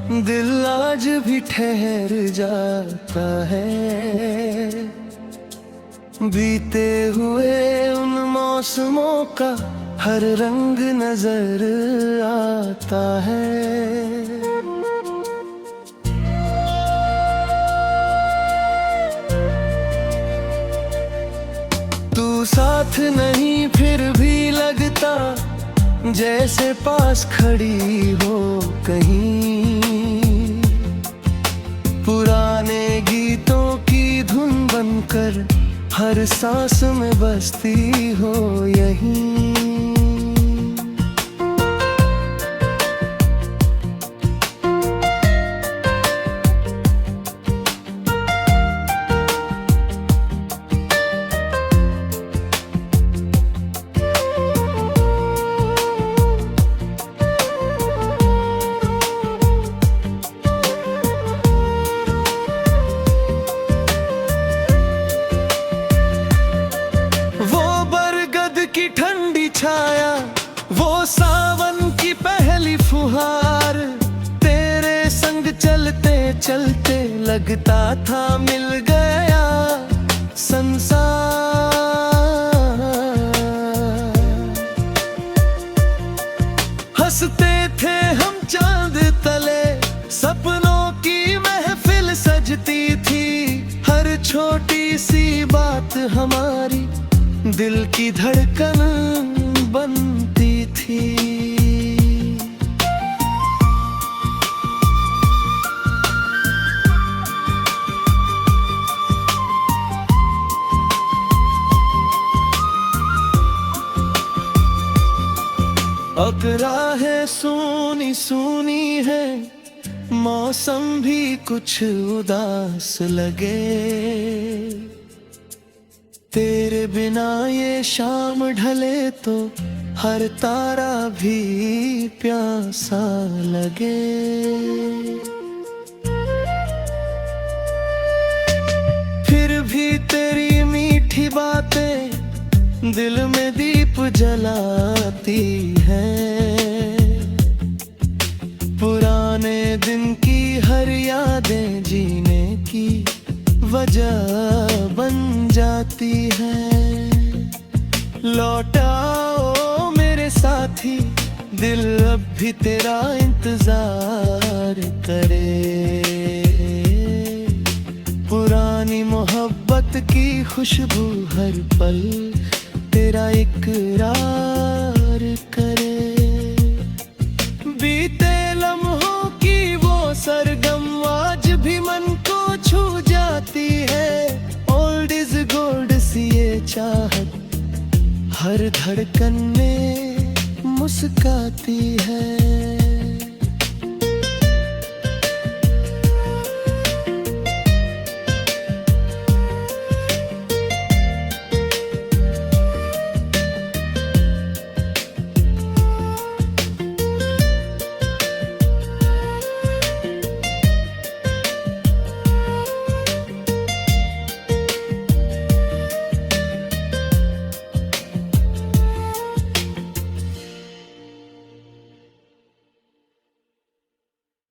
दिल आज भी ठहर जाता है, बीते हुए उन मौसमों का हर रंग नजर आता है। तू साथ नहीं फिर भी लगता जैसे पास खड़ी हो कहीं, पुराने गीतों की धुन बनकर हर सांस में बसती हो यहीं। छाया वो सावन की पहली फुहार, तेरे संग चलते चलते लगता था मिल गया संसार। हंसते थे हम चांद तले, सपनों की महफिल सजती थी, हर छोटी सी बात हमारी दिल की धड़कन बनती थी। अब राहें सूनी सूनी है, मौसम भी कुछ उदास लगे, तेरे बिना ये शाम ढले तो हर तारा भी प्यासा लगे। फिर भी तेरी मीठी बातें दिल में दीप जलाती हैं, पुराने दिन की हर यादें जीने की वजह बन जाती है। लौट आओ मेरे साथी, दिल अब भी तेरा इंतजार करे, पुरानी मोहब्बत की खुशबू हर पल तेरा इकरार करे। बीते लम्हों की वो सरगम आज भी मन को छू जाती है, ओल्ड इज गोल्ड सी ये चाहत हर धड़कन में मुस्काती है।